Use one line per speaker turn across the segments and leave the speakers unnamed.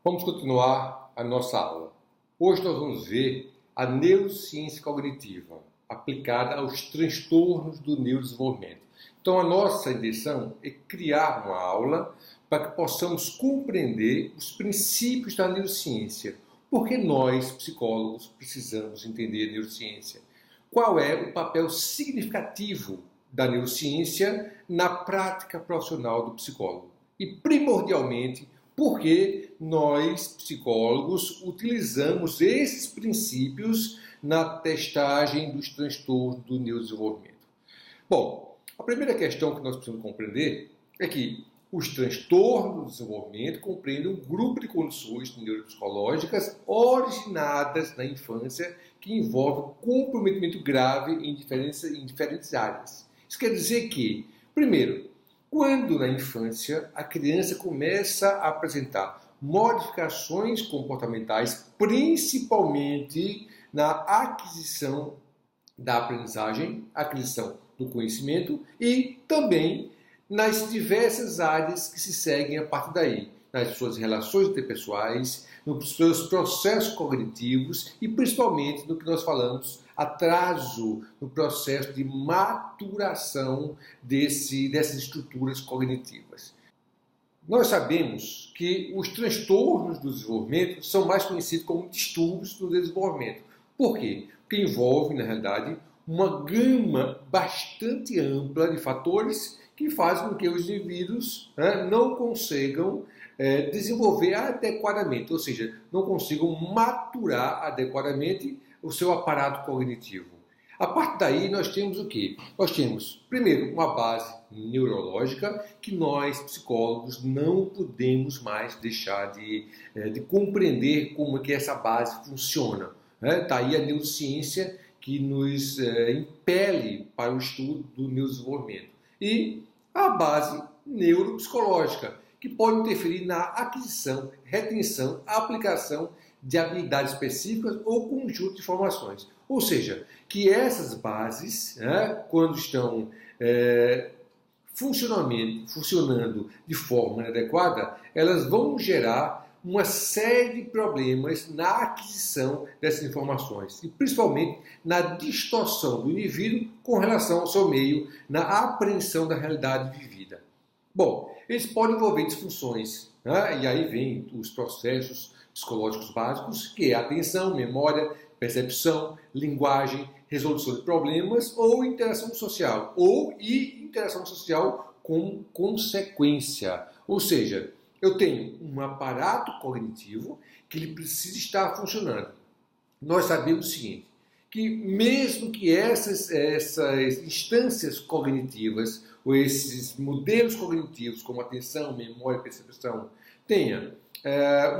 Vamos continuar a nossa aula. Hoje nós vamos ver a neurociência cognitiva aplicada aos transtornos do neurodesenvolvimento. Então a nossa intenção é criar uma aula para que possamos compreender os princípios da neurociência. Porque nós, psicólogos, precisamos entender a neurociência. Qual é o papel significativo da neurociência na prática profissional do psicólogo? E primordialmente, porque nós, psicólogos, utilizamos esses princípios na testagem dos transtornos do neurodesenvolvimento. Bom, a primeira questão que nós precisamos compreender é que os transtornos do desenvolvimento compreendem um grupo de condições neuropsicológicas originadas na infância que envolvem comprometimento grave em diferentes áreas. Isso quer dizer que, primeiro, quando na infância a criança começa a apresentar modificações comportamentais, principalmente na aquisição da aprendizagem, aquisição do conhecimento e também nas diversas áreas que se seguem a partir daí, nas suas relações interpessoais, nos seus processos cognitivos e principalmente no que nós falamos atraso no processo de maturação dessas estruturas cognitivas. Nós sabemos que os transtornos do desenvolvimento são mais conhecidos como distúrbios do desenvolvimento. Por quê? Porque envolvem, na realidade, uma gama bastante ampla de fatores que fazem com que os indivíduos não consigam desenvolver adequadamente, ou seja, não consigam maturar adequadamente o seu aparato cognitivo. A partir daí nós temos o quê? Nós temos, primeiro, uma base neurológica que nós, psicólogos, não podemos mais deixar de compreender como é que essa base funciona. Está aí a neurociência que nos impele para o estudo do neurodesenvolvimento. E a base neuropsicológica, que pode interferir na aquisição, retenção, aplicação de habilidades específicas ou conjunto de informações. Ou seja, que essas bases, quando estão funcionando de forma inadequada, elas vão gerar uma série de problemas na aquisição dessas informações e principalmente na distorção do indivíduo com relação ao seu meio, na apreensão da realidade vivida. Bom, eles podem envolver disfunções, e aí vem os processos psicológicos básicos, que é atenção, memória, percepção, linguagem, resolução de problemas ou interação social, e interação social com consequência. Ou seja, eu tenho um aparato cognitivo que ele precisa estar funcionando. Nós sabemos o seguinte, que mesmo que essas instâncias cognitivas ou esses modelos cognitivos como atenção, memória e percepção tenham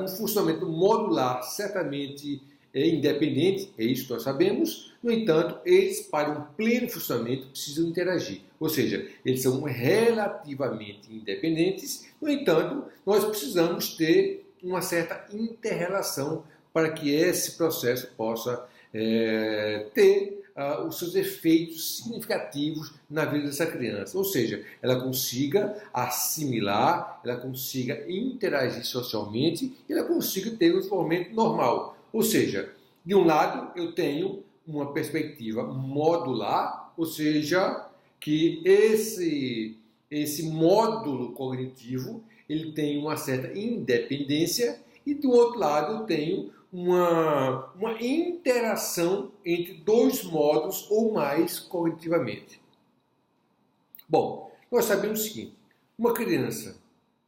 um funcionamento modular certamente independente, é isso que nós sabemos. No entanto, eles para um pleno funcionamento precisam interagir, ou seja, eles são relativamente independentes. No entanto, nós precisamos ter uma certa inter-relação para que esse processo possa ter os seus efeitos significativos na vida dessa criança, ou seja, ela consiga assimilar, ela consiga interagir socialmente e ela consiga ter um desenvolvimento normal. Ou seja, de um lado eu tenho uma perspectiva modular, ou seja, que esse módulo cognitivo ele tem uma certa independência e do outro lado eu tenho uma interação entre dois modos ou mais cognitivamente. Bom, nós sabemos o seguinte, uma criança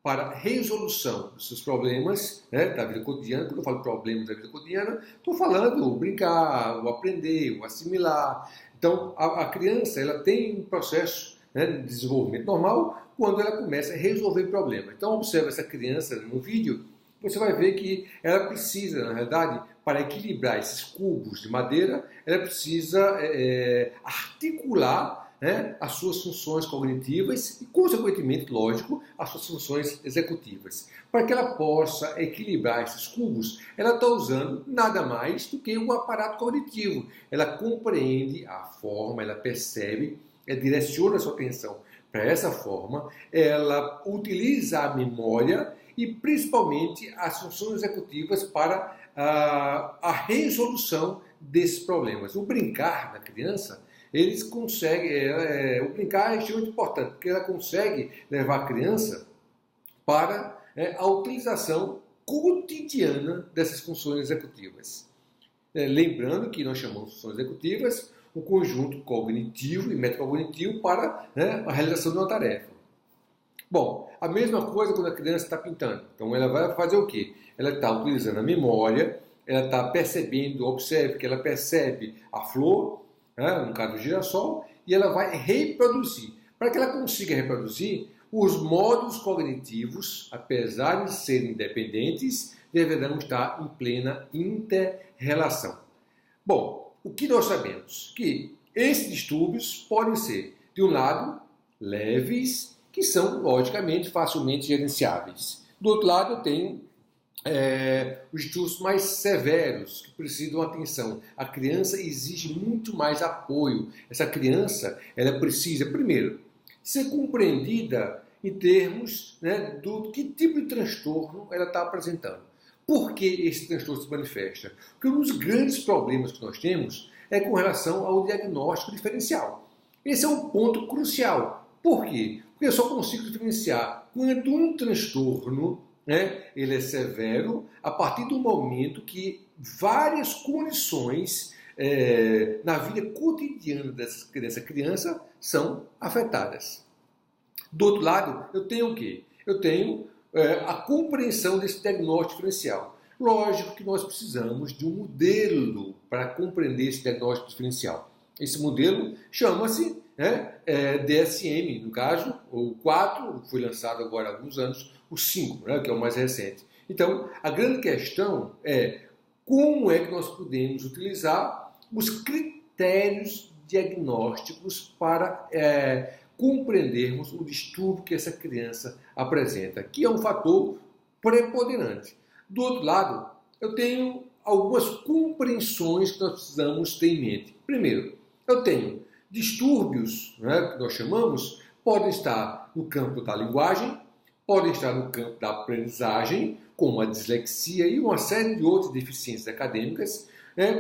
para resolução dos seus problemas da vida cotidiana, quando eu falo problemas da vida cotidiana, estou falando o brincar, o aprender, o assimilar. Então, a criança ela tem um processo de desenvolvimento normal quando ela começa a resolver problemas. Então, observe essa criança no vídeo, você vai ver que ela precisa, na realidade, para equilibrar esses cubos de madeira, ela precisa articular as suas funções cognitivas e, consequentemente, lógico, as suas funções executivas. Para que ela possa equilibrar esses cubos, ela está usando nada mais do que o aparato cognitivo. Ela compreende a forma, ela percebe, ela direciona a sua atenção para essa forma, ela utiliza a memória e principalmente as funções executivas para a resolução desses problemas. O brincar da criança, eles conseguem, o brincar é extremamente importante, porque ela consegue levar a criança para a utilização cotidiana dessas funções executivas. Lembrando que nós chamamos de funções executivas um conjunto cognitivo e metacognitivo para a realização de uma tarefa. Bom, a mesma coisa quando a criança está pintando. Então ela vai fazer o quê? Ela está utilizando a memória, ela está percebendo, observe que ela percebe a flor, no caso do girassol, e ela vai reproduzir. Para que ela consiga reproduzir, os módulos cognitivos, apesar de serem independentes, deverão estar em plena inter-relação. Bom, o que nós sabemos? Que esses distúrbios podem ser, de um lado, leves, que são, logicamente, facilmente gerenciáveis. Do outro lado, eu tenho os distúrbios mais severos, que precisam de atenção. A criança exige muito mais apoio. Essa criança, ela precisa, primeiro, ser compreendida em termos do que tipo de transtorno ela está apresentando. Por que esse transtorno se manifesta? Porque um dos grandes problemas que nós temos é com relação ao diagnóstico diferencial. Esse é um ponto crucial. Por quê? Porque eu só consigo diferenciar quando um transtorno ele é severo a partir do momento que várias condições na vida cotidiana dessa criança são afetadas. Do outro lado, eu tenho o quê? Eu tenho a compreensão desse diagnóstico diferencial. Lógico que nós precisamos de um modelo para compreender esse diagnóstico diferencial. Esse modelo chama-se DSM, no caso, o 4, foi lançado agora há alguns anos, o 5, que é o mais recente. Então, a grande questão é como é que nós podemos utilizar os critérios diagnósticos para compreendermos o distúrbio que essa criança apresenta, que é um fator preponderante. Do outro lado, eu tenho algumas compreensões que nós precisamos ter em mente. Primeiro, eu tenho distúrbios, que nós chamamos, podem estar no campo da linguagem, podem estar no campo da aprendizagem, como a dislexia e uma série de outras deficiências acadêmicas.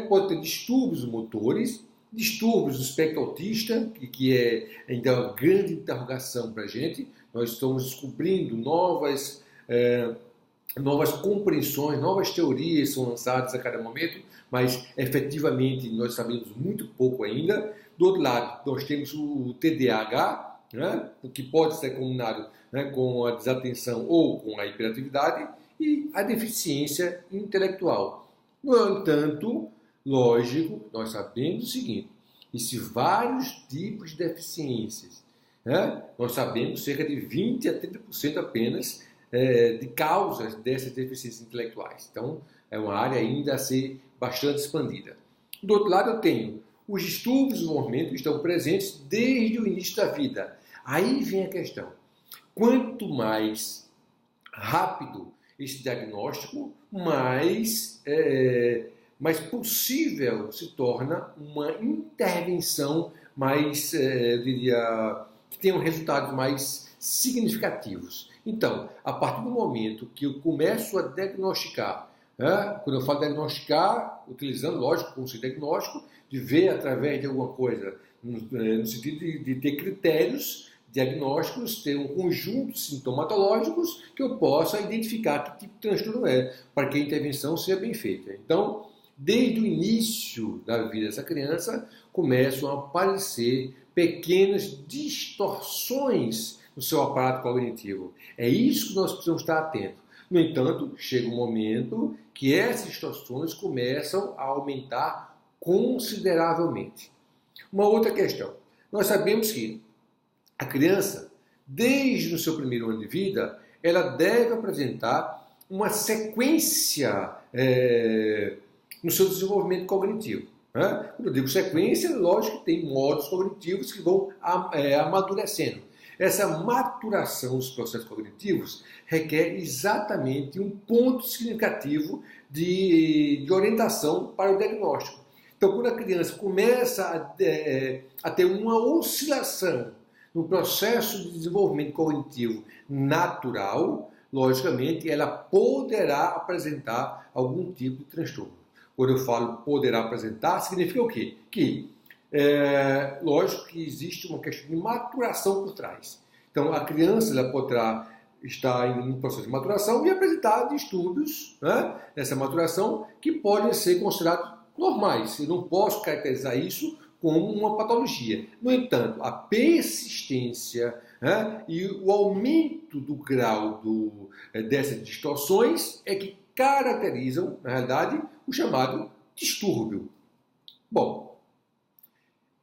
Pode ter distúrbios motores, distúrbios do espectro autista, que é ainda uma grande interrogação para a gente. Nós estamos descobrindo novas compreensões, novas teorias são lançadas a cada momento, mas efetivamente nós sabemos muito pouco ainda. Do outro lado, nós temos o TDAH, que pode ser combinado com a desatenção ou com a hiperatividade, e a deficiência intelectual. No entanto, lógico, nós sabemos o seguinte, existem vários tipos de deficiências. Nós sabemos cerca de 20 a 30% apenas de causas dessas deficiências intelectuais. Então, é uma área ainda a ser bastante expandida. Do outro lado, eu tenho os distúrbios do desenvolvimento que estão presentes desde o início da vida. Aí vem a questão. Quanto mais rápido esse diagnóstico, mais possível se torna uma intervenção mais, que tenha resultados mais significativos. Então, a partir do momento que eu começo a diagnosticar, quando eu falo diagnosticar, utilizando, lógico, o conceito diagnóstico, de ver através de alguma coisa, no sentido de ter critérios diagnósticos, ter um conjunto de sintomatológicos que eu possa identificar que tipo de transtorno é, para que a intervenção seja bem feita. Então, desde o início da vida dessa criança, começam a aparecer pequenas distorções no seu aparato cognitivo. É isso que nós precisamos estar atentos. No entanto, chega um momento que essas distorções começam a aumentar consideravelmente. Uma outra questão. Nós sabemos que a criança, desde o seu primeiro ano de vida, ela deve apresentar uma sequência no seu desenvolvimento cognitivo. Quando eu digo sequência, lógico que tem modos cognitivos que vão amadurecendo. Essa maturação dos processos cognitivos requer exatamente um ponto significativo de orientação para o diagnóstico. Então, quando a criança começa a ter uma oscilação no processo de desenvolvimento cognitivo natural, logicamente, ela poderá apresentar algum tipo de transtorno. Quando eu falo poderá apresentar, significa o quê? Lógico que existe uma questão de maturação por trás. Então, a criança ela poderá estar em um processo de maturação e apresentar distúrbios, né, nessa maturação que podem ser considerados normais. Eu não posso caracterizar isso como uma patologia. No entanto, a persistência, né, e o aumento do grau dessas distorções é que caracterizam, na realidade, o chamado distúrbio. Bom,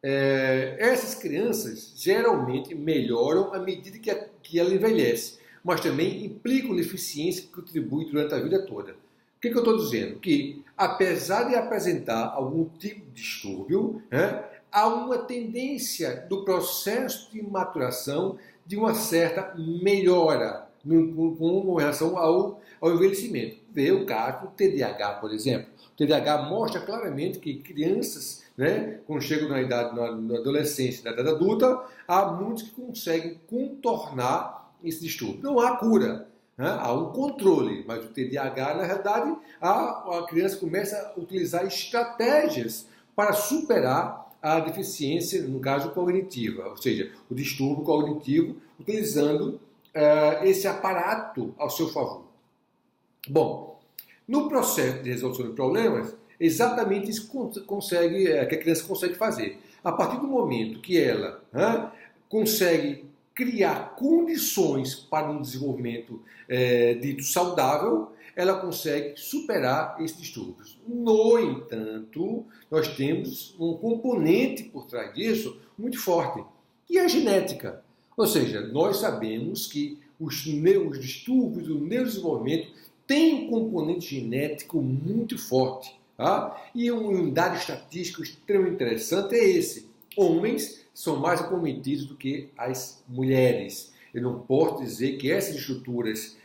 essas crianças geralmente melhoram à medida que ela envelhece, mas também implicam deficiência que contribui durante a vida toda. O que eu estou dizendo? Que, apesar de apresentar algum tipo de distúrbio, né, há uma tendência do processo de maturação de uma certa melhora com relação ao envelhecimento. Vê o caso do TDAH, por exemplo. O TDAH mostra claramente que crianças, né, quando chegam na adolescência, na idade adulta, há muitos que conseguem contornar esse distúrbio. Não há cura, né? Há um controle, mas o TDAH, na realidade, a criança começa a utilizar estratégias para superar a deficiência, no caso, cognitiva, ou seja, o distúrbio cognitivo, utilizando esse aparato ao seu favor. Bom, no processo de resolução de problemas, exatamente isso que a criança consegue fazer. A partir do momento que ela consegue criar condições para um desenvolvimento dito saudável, ela consegue superar esses distúrbios. No entanto, nós temos um componente por trás disso muito forte, que é a genética. Ou seja, nós sabemos que os distúrbios do neurodesenvolvimento têm um componente genético muito forte. Tá? E um dado estatístico extremamente interessante é esse. Homens são mais acometidos do que as mulheres. Eu não posso dizer que essas estruturas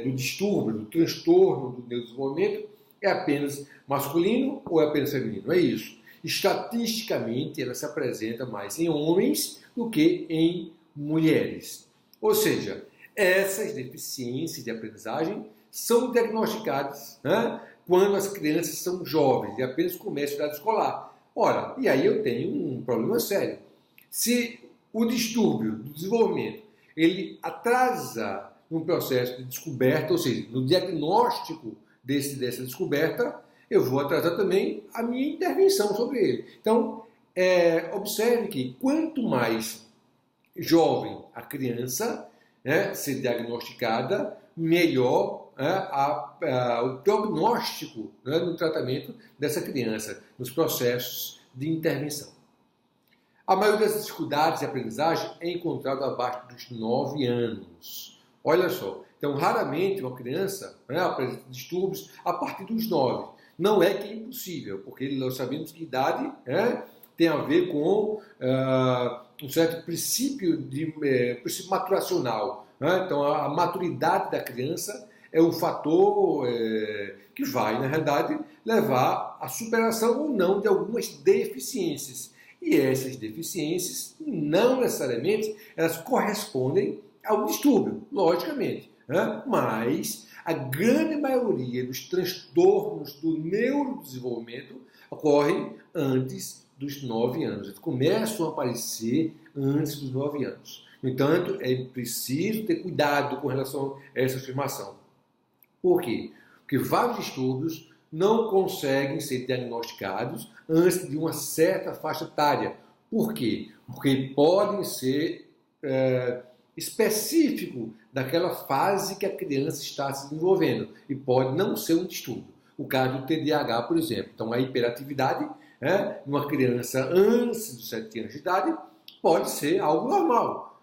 do distúrbio, do transtorno do neurodesenvolvimento é apenas masculino ou é apenas feminino. É isso. Estatisticamente, ela se apresenta mais em homens do que em mulheres. Ou seja, essas deficiências de aprendizagem são diagnosticadas, né, quando as crianças são jovens e apenas começam a idade escolar. Ora, e aí eu tenho um problema sério. Se o distúrbio do desenvolvimento ele atrasa no processo de descoberta, ou seja, no diagnóstico dessa descoberta, eu vou atrasar também a minha intervenção sobre ele. Então, observe que quanto mais jovem a criança, né, ser diagnosticada, melhor o prognóstico, né, no tratamento dessa criança, nos processos de intervenção. A maioria das dificuldades de aprendizagem é encontrada abaixo dos 9 anos. Olha só, então raramente uma criança, né, apresenta distúrbios a partir dos 9. Não é que é impossível, porque nós sabemos que idade, né, tem a ver com um certo princípio maturacional. Né? Então a maturidade da criança é um fator que vai, na realidade, levar à superação ou não de algumas deficiências. E essas deficiências, não necessariamente, elas correspondem ao distúrbio, logicamente. Né? Mas a grande maioria dos transtornos do neurodesenvolvimento ocorrem antes dos 9 anos. Eles começam a aparecer antes dos 9 anos. No entanto, é preciso ter cuidado com relação a essa afirmação. Por quê? Porque vários distúrbios não conseguem ser diagnosticados antes de uma certa faixa etária. Por quê? Porque podem ser específicos daquela fase que a criança está se desenvolvendo e pode não ser um distúrbio. O caso do TDAH, por exemplo. Então, a hiperatividade numa criança antes dos 7 anos de idade pode ser algo normal.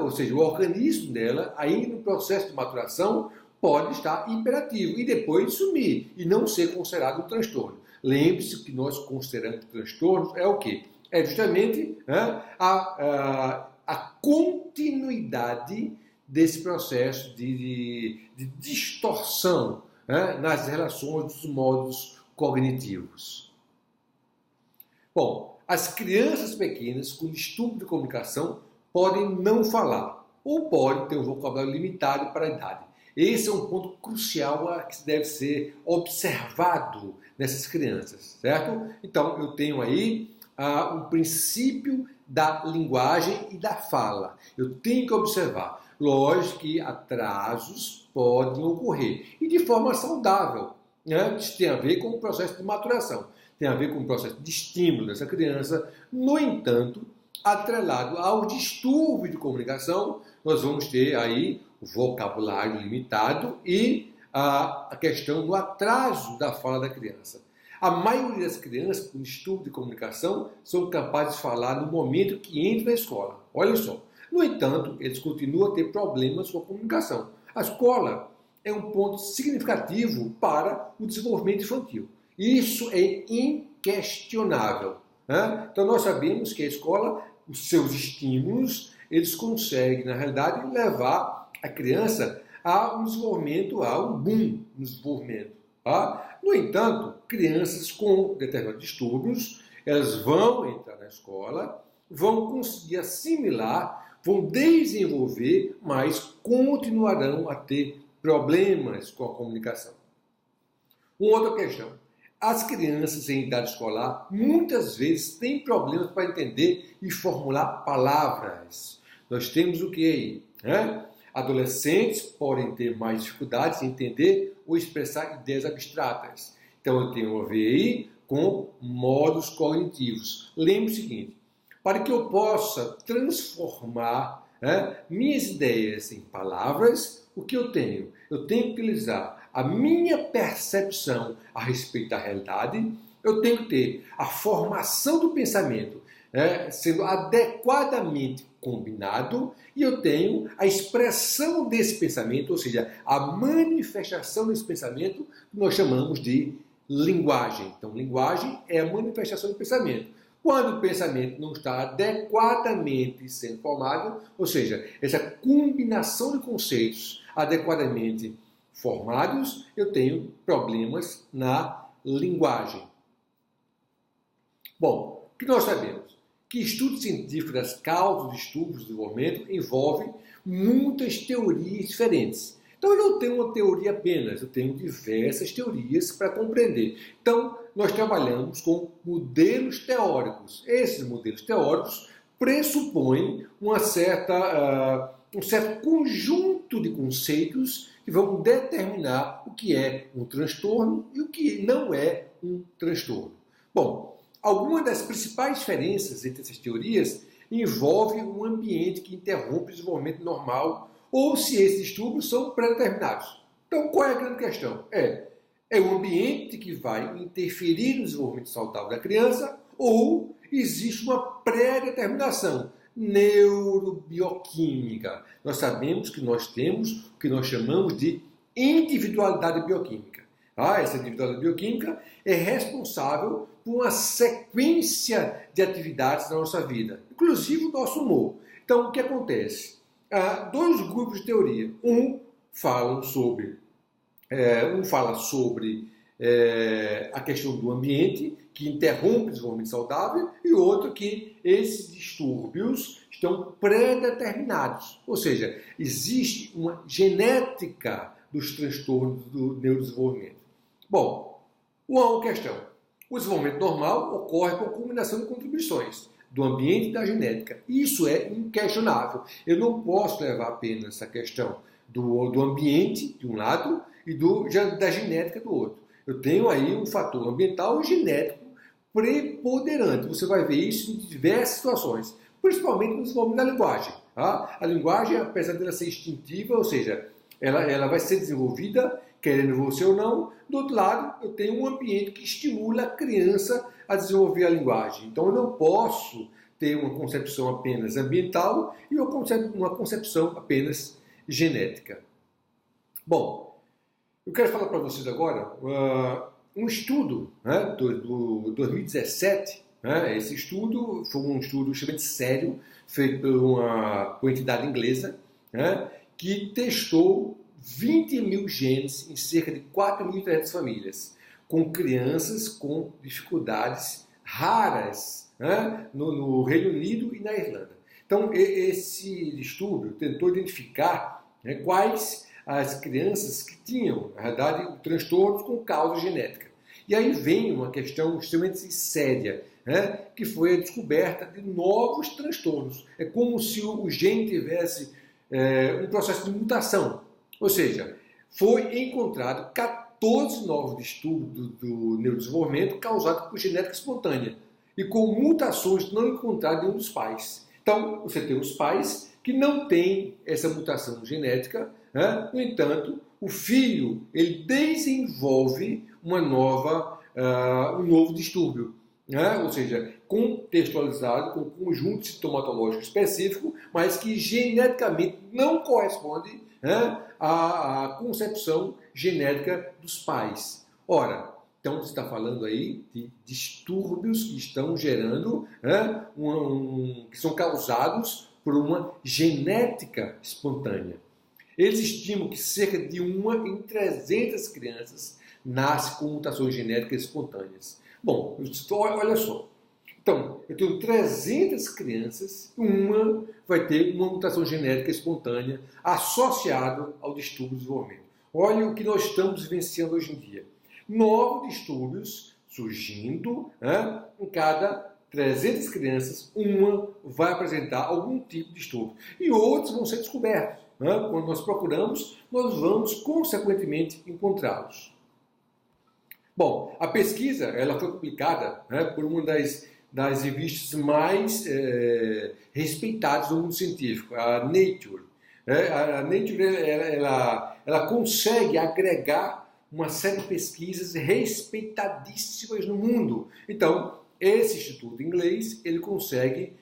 Ou seja, o organismo dela, ainda no processo de maturação, pode estar hiperativo e depois sumir e não ser considerado um transtorno. Lembre-se que nós consideramos transtornos é o quê? É justamente a continuidade desse processo de distorção nas relações dos modos cognitivos. Bom, as crianças pequenas com distúrbio de comunicação podem não falar ou podem ter um vocabulário limitado para a idade. Esse é um ponto crucial que deve ser observado nessas crianças, certo? Então, eu tenho aí o princípio da linguagem e da fala. Eu tenho que observar. Lógico que atrasos podem ocorrer, e de forma saudável, né? Isso tem a ver com o processo de maturação, tem a ver com o processo de estímulo dessa criança. No entanto, atrelado ao distúrbio de comunicação, nós vamos ter aí o vocabulário limitado e a questão do atraso da fala da criança. A maioria das crianças com distúrbio de comunicação são capazes de falar no momento que entram na escola. Olha só. No entanto, eles continuam a ter problemas com a comunicação. A escola é um ponto significativo para o desenvolvimento infantil. Isso é inquestionável, né? Então, nós sabemos que a escola, os seus estímulos, eles conseguem, na realidade, levar a criança a um desenvolvimento, a um boom no desenvolvimento. Tá? No entanto, crianças com determinados distúrbios, elas vão entrar na escola, vão conseguir assimilar, vão desenvolver, mas continuarão a ter problemas com a comunicação. Uma outra questão. As crianças em idade escolar muitas vezes têm problemas para entender e formular palavras. Nós temos o que aí? Né? Adolescentes podem ter mais dificuldades em entender ou expressar ideias abstratas. Então eu tenho a ver aí com modos cognitivos. Lembre o seguinte, para que eu possa transformar minhas ideias em palavras, o que eu tenho? Eu tenho que utilizar a minha percepção a respeito da realidade, eu tenho que ter a formação do pensamento sendo adequadamente combinado, e eu tenho a expressão desse pensamento, ou seja, a manifestação desse pensamento, que nós chamamos de linguagem. Então, linguagem é a manifestação do pensamento. Quando o pensamento não está adequadamente sendo formado, ou seja, essa combinação de conceitos adequadamente formados, eu tenho problemas na linguagem. Bom, o que nós sabemos? Que estudos científicos das causas dos distúrbios do desenvolvimento envolvem muitas teorias diferentes. Então, eu não tenho uma teoria apenas, eu tenho diversas teorias para compreender. Então, nós trabalhamos com modelos teóricos. Esses modelos teóricos pressupõem um certo conjunto de conceitos que vão determinar o que é um transtorno e o que não é um transtorno. Bom, algumas das principais diferenças entre essas teorias envolvem um ambiente que interrompe o desenvolvimento normal ou se esses distúrbios são pré-determinados. Então, qual é a grande questão? É um ambiente que vai interferir no desenvolvimento saudável da criança ou existe uma pré-determinação neurobioquímica. Nós sabemos que nós temos o que nós chamamos de individualidade bioquímica. Essa individualidade bioquímica é responsável por uma sequência de atividades na nossa vida, inclusive o nosso humor. Então, o que acontece? Há dois grupos de teoria. Um fala sobre a questão do ambiente, que interrompe o desenvolvimento saudável, e outro que esses distúrbios estão pré-determinados. Ou seja, existe uma genética dos transtornos do neurodesenvolvimento. Bom, uma questão. O desenvolvimento normal ocorre com a combinação de contribuições do ambiente e da genética. Isso é inquestionável. Eu não posso levar apenas essa questão do ambiente, de um lado, e da genética do outro. Eu tenho aí um fator ambiental e genético preponderante. Você vai ver isso em diversas situações, principalmente no desenvolvimento da linguagem. Tá? A linguagem, apesar dela ser instintiva, ou seja, ela vai ser desenvolvida, querendo você ou não. Do outro lado, eu tenho um ambiente que estimula a criança a desenvolver a linguagem. Então, eu não posso ter uma concepção apenas ambiental e uma concepção apenas genética. Bom, eu quero falar para vocês agora um estudo do 2017. Esse estudo foi um estudo extremamente sério, feito por uma entidade inglesa, que testou 20 mil genes em cerca de 4.300 famílias, com crianças com dificuldades raras no Reino Unido e na Irlanda. Então, esse estudo tentou identificar quais as crianças que tinham, na verdade, transtornos com causa genética. E aí vem uma questão extremamente séria, né, que foi a descoberta de novos transtornos. É como se o gene tivesse um processo de mutação. Ou seja, foi encontrado 14 novos distúrbios do neurodesenvolvimento causados por genética espontânea e com mutações não encontradas em nenhum dos pais. Então, você tem os pais que não têm essa mutação genética, né? No entanto, o filho ele desenvolve um novo distúrbio, né? Ou seja, contextualizado com um conjunto sintomatológico específico, mas que geneticamente não corresponde, né, à concepção genética dos pais. Ora, então você está falando aí de distúrbios que estão gerando, né, que são causados por uma genética espontânea. Eles estimam que cerca de 1 em 300 crianças nasce com mutações genéticas espontâneas. Bom, olha só. Então, eu tenho 300 crianças, uma vai ter uma mutação genética espontânea associada ao distúrbio do desenvolvimento. Olha o que nós estamos vivenciando hoje em dia. Novos distúrbios surgindo, né? Em cada 300 crianças, uma vai apresentar algum tipo de distúrbio. E outros vão ser descobertos. Né? Quando nós procuramos, nós vamos, consequentemente, encontrá-los. Bom, a pesquisa ela foi publicada, né, por uma das revistas mais respeitadas do mundo científico, a Nature. A Nature ela consegue agregar uma série de pesquisas respeitadíssimas no mundo. Então, esse instituto inglês ele consegue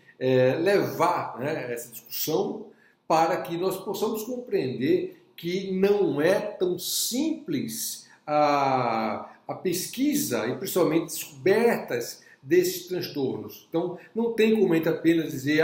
levar, né, essa discussão para que nós possamos compreender que não é tão simples a pesquisa e principalmente descobertas desses transtornos. Então, não tem como a gente apenas dizer,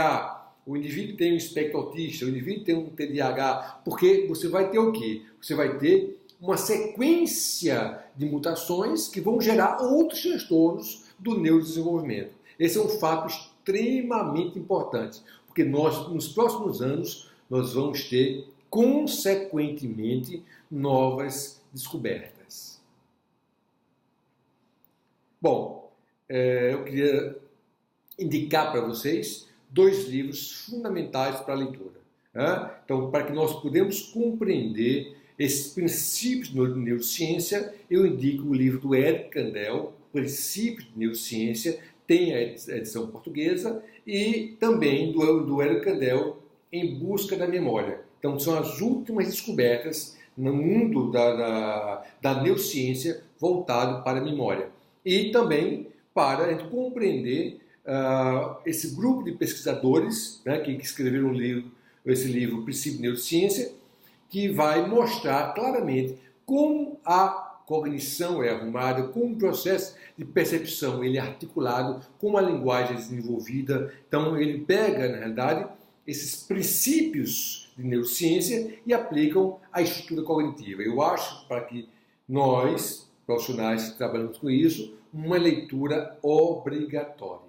o indivíduo tem um espectro autista, o indivíduo tem um TDAH, porque você vai ter o quê? Você vai ter uma sequência de mutações que vão gerar outros transtornos do neurodesenvolvimento. Esse é um fato extremamente importante, porque nós, nos próximos anos, nós vamos ter, consequentemente, novas descobertas. Bom, eu queria indicar para vocês 2 livros fundamentais para a leitura. Né? Então, para que nós podemos compreender esses princípios de neurociência, eu indico o livro do Eric Kandel, Princípios de Neurociência, tem a edição portuguesa, e também do Eric Kandel, Em Busca da Memória. Então, são as últimas descobertas no mundo da neurociência voltado para a memória. E também para a gente compreender esse grupo de pesquisadores, né, que escreveram esse livro, Princípio de Neurociência, que vai mostrar claramente como a cognição é arrumada, como o processo de percepção ele é articulado, como a linguagem é desenvolvida. Então, ele pega, na realidade, esses princípios de neurociência e aplicam à estrutura cognitiva. Eu acho, para que nós, profissionais que trabalhamos com isso, uma leitura obrigatória.